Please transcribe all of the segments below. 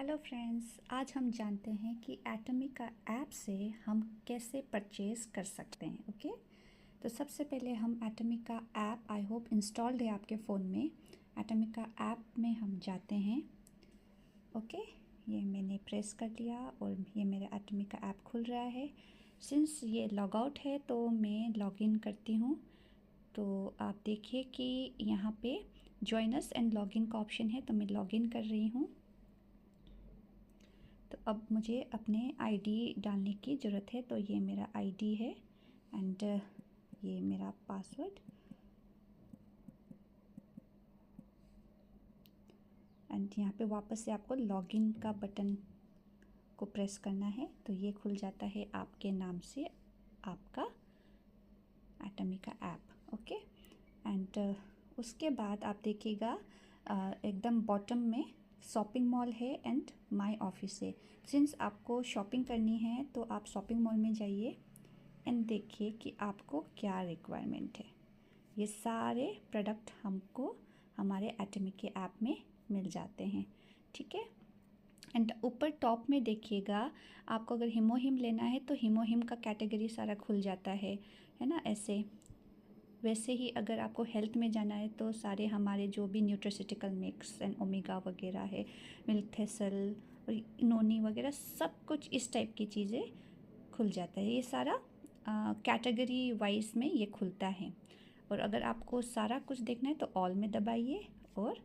Hello friends, आज हम जानते हैं कि एटॉमिका ऐप से हम कैसे परचेज़ कर सकते हैं। ओके, तो सबसे पहले हम एटॉमिका ऐप, आई होप इंस्टॉल्ड है आपके फ़ोन में। एटॉमिका ऐप में हम जाते हैं। ओके, ये मैंने प्रेस कर लिया और ये मेरा एटॉमिका ऐप खुल रहा है। सिंस ये लॉग आउट है तो मैं लॉग इन करती हूँ। तो आप देखिए कि यहाँ पे जॉइन अस एंड लॉगिन का ऑप्शन है, तो मैं लॉगिन कर रही हूँ। तो अब मुझे अपने आईडी डालने की ज़रूरत है, तो ये मेरा आईडी है एंड ये मेरा पासवर्ड एंड यहाँ पे वापस से आपको लॉगिन का बटन को प्रेस करना है, तो ये खुल जाता है आपके नाम से आपका एटॉमिका ऐप। ओके, एंड उसके बाद आप देखिएगा एकदम बॉटम में शॉपिंग मॉल है एंड माय ऑफिस है। सिंस आपको शॉपिंग करनी है तो आप शॉपिंग मॉल में जाइए एंड देखिए कि आपको क्या रिक्वायरमेंट है। ये सारे प्रोडक्ट हमको हमारे एटॉमिक के ऐप में मिल जाते हैं। ठीक है, एंड ऊपर टॉप में देखिएगा, आपको अगर हीमोहिम लेना है तो हीमोहिम का कैटेगरी सारा खुल जाता है ना, ऐसे। वैसे ही अगर आपको हेल्थ में जाना है तो सारे हमारे जो भी न्यूट्रास्यूटिकल मिक्स एंड ओमेगा वगैरह है, मिल्क थेसल और नोनी वगैरह, सब कुछ इस टाइप की चीज़ें खुल जाता है। ये सारा कैटेगरी वाइज में ये खुलता है। और अगर आपको सारा कुछ देखना है तो ऑल में दबाइए और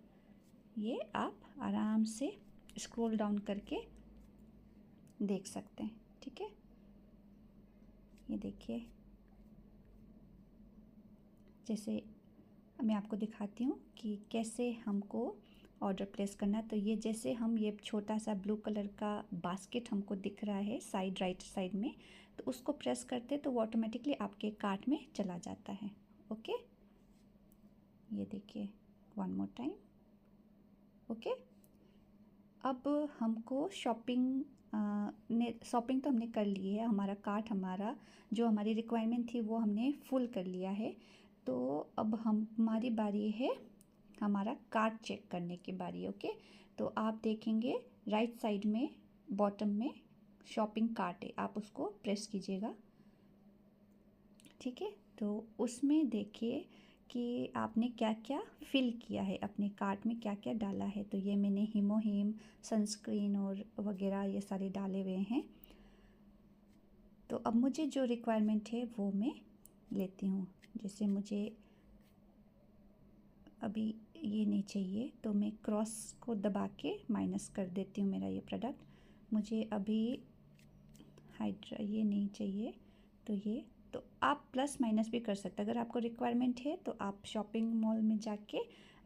ये आप आराम से स्क्रॉल डाउन करके देख सकते हैं। ठीक है, ये देखिए, जैसे मैं आपको दिखाती हूँ कि कैसे हमको ऑर्डर प्लेस करना। तो ये जैसे हम ये छोटा सा ब्लू कलर का बास्केट हमको दिख रहा है साइड, राइट साइड में, तो उसको प्रेस करते तो वो ऑटोमेटिकली आपके कार्ट में चला जाता है। ओके, ये देखिए, वन मोर टाइम। ओके, अब हमको शॉपिंग तो हमने कर ली है। हमारा कार्ट, हमारा जो हमारी रिक्वायरमेंट थी वो हमने फुल कर लिया है। तो अब हमारी बारी है, हमारा कार्ट चेक करने की बारी। ओके, तो आप देखेंगे राइट साइड में बॉटम में शॉपिंग कार्ट है, आप उसको प्रेस कीजिएगा। ठीक है, तो उसमें देखिए कि आपने क्या क्या फिल किया है, अपने कार्ट में क्या क्या डाला है। तो ये मैंने हीमोहिम, सनस्क्रीन और वगैरह ये सारे डाले हुए हैं। तो अब मुझे जो रिक्वायरमेंट है वो मैं लेती हूँ। जैसे मुझे अभी ये नहीं चाहिए तो मैं क्रॉस को दबा के माइनस कर देती हूँ मेरा ये प्रोडक्ट। मुझे अभी हाइड्रा ये नहीं चाहिए, तो ये, तो आप प्लस माइनस भी कर सकते हैं। अगर आपको रिक्वायरमेंट है तो आप शॉपिंग मॉल में जाके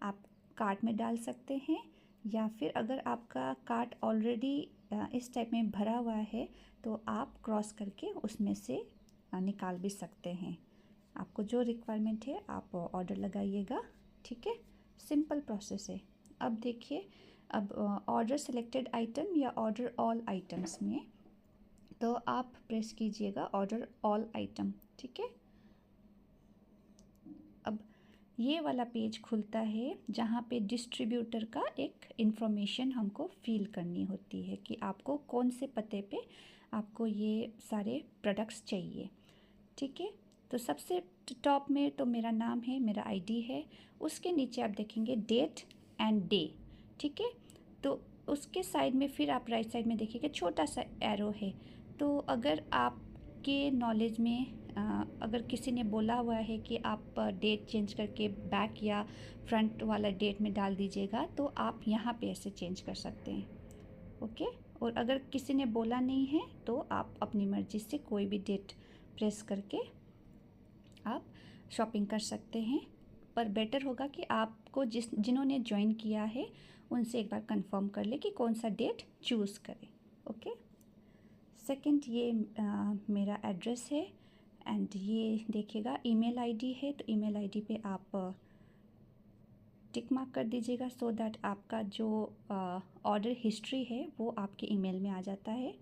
आप कार्ट में डाल सकते हैं, या फिर अगर आपका कार्ट ऑलरेडी इस टाइप में भरा हुआ है तो आप क्रॉस करके उसमें से निकाल भी सकते हैं। आपको जो रिक्वायरमेंट है आप ऑर्डर लगाइएगा। ठीक है, सिंपल प्रोसेस है। अब देखिए, अब ऑर्डर सेलेक्टेड आइटम या ऑर्डर ऑल आइटम्स में तो आप प्रेस कीजिएगा ऑर्डर ऑल आइटम। ठीक है, अब ये वाला पेज खुलता है जहाँ पे डिस्ट्रीब्यूटर का एक इन्फॉर्मेशन हमको फिल करनी होती है कि आपको कौन से पते पे आपको ये सारे प्रोडक्ट्स चाहिए। ठीक है, तो सबसे टॉप में तो मेरा नाम है, मेरा आईडी है। उसके नीचे आप देखेंगे डेट एंड डे। ठीक है, तो उसके साइड में फिर आप राइट साइड में देखिएगा छोटा सा एरो है। तो अगर आपके नॉलेज में अगर किसी ने बोला हुआ है कि आप डेट चेंज करके बैक या फ्रंट वाला डेट में डाल दीजिएगा, तो आप यहाँ पे ऐसे चेंज कर सकते हैं। ओके, और अगर किसी ने बोला नहीं है तो आप अपनी मर्ज़ी से कोई भी डेट प्रेस करके आप शॉपिंग कर सकते हैं। पर बेटर होगा कि आपको जिन्होंने ज्वाइन किया है उनसे एक बार कंफर्म कर ले कि कौन सा डेट चूज़ करें। ओके, सेकंड ये मेरा एड्रेस है एंड ये देखिएगा ईमेल आईडी है, तो ईमेल आईडी पे आप टिक मार्क कर दीजिएगा सो दैट आपका जो ऑर्डर हिस्ट्री है वो आपके ईमेल में आ जाता है।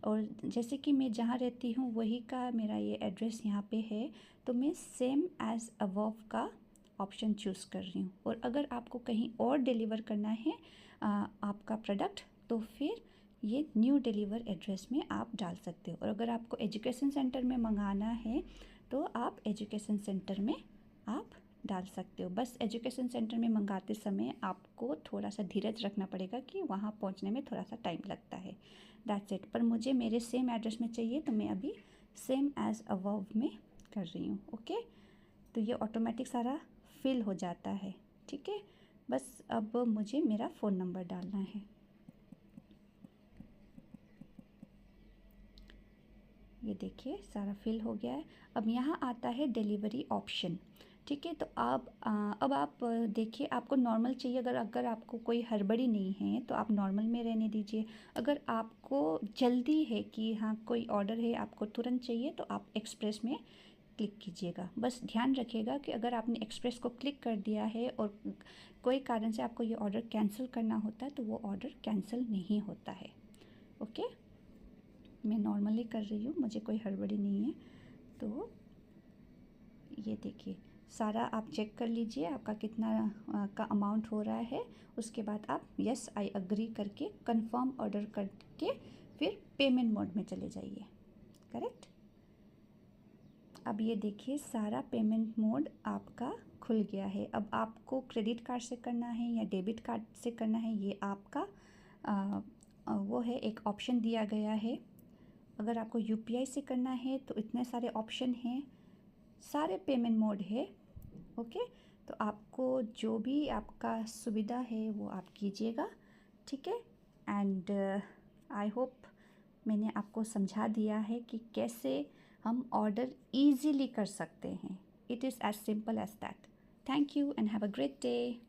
और जैसे कि मैं जहाँ रहती हूँ वही का मेरा ये एड्रेस यहाँ पे है, तो मैं सेम एज़ अबव का ऑप्शन चूज़ कर रही हूँ। और अगर आपको कहीं और डिलीवर करना है आपका प्रोडक्ट, तो फिर ये न्यू डिलीवर एड्रेस में आप डाल सकते हो। और अगर आपको एजुकेशन सेंटर में मंगाना है तो आप एजुकेशन सेंटर में आप डाल सकते हो। बस एजुकेशन सेंटर में मंगाते समय आपको थोड़ा सा धीरज रखना पड़ेगा कि वहाँ पहुँचने में थोड़ा सा टाइम लगता है। That's it. पर मुझे मेरे सेम एड्रेस में चाहिए तो मैं अभी सेम एज अबव में कर रही हूँ। ओके, तो ये ऑटोमेटिक सारा फिल हो जाता है। ठीक है, बस अब मुझे मेरा फ़ोन नंबर डालना है। ये देखिए सारा फिल हो गया है। अब यहाँ आता है डिलीवरी ऑप्शन। ठीक है, तो अब आप देखिए, आपको नॉर्मल चाहिए। अगर आपको कोई हड़बड़ी नहीं है तो आप नॉर्मल में रहने दीजिए। अगर आपको जल्दी है कि हाँ कोई ऑर्डर है, आपको तुरंत चाहिए, तो आप एक्सप्रेस में क्लिक कीजिएगा। बस ध्यान रखिएगा कि अगर आपने एक्सप्रेस को क्लिक कर दिया है और कोई कारण से आपको ये ऑर्डर कैंसिल करना होता है तो वो ऑर्डर कैंसिल नहीं होता है। ओके, मैं नॉर्मली कर रही हूँ, मुझे कोई हड़बड़ी नहीं है। तो ये देखिए सारा आप चेक कर लीजिए आपका कितना का अमाउंट हो रहा है। उसके बाद आप यस आई अग्री करके कंफर्म ऑर्डर करके फिर पेमेंट मोड में चले जाइए। करेक्ट। अब ये देखिए सारा पेमेंट मोड आपका खुल गया है। अब आपको क्रेडिट कार्ड से करना है या डेबिट कार्ड से करना है, ये आपका वो है, एक ऑप्शन दिया गया है। अगर आपको यूपीआई से करना है तो इतने सारे ऑप्शन हैं, सारे पेमेंट मोड है। ओके, तो आपको जो भी आपका सुविधा है वो आप कीजिएगा। ठीक है, एंड आई होप मैंने आपको समझा दिया है कि कैसे हम ऑर्डर ईजीली कर सकते हैं। It is as simple as that. Thank you and have a great day.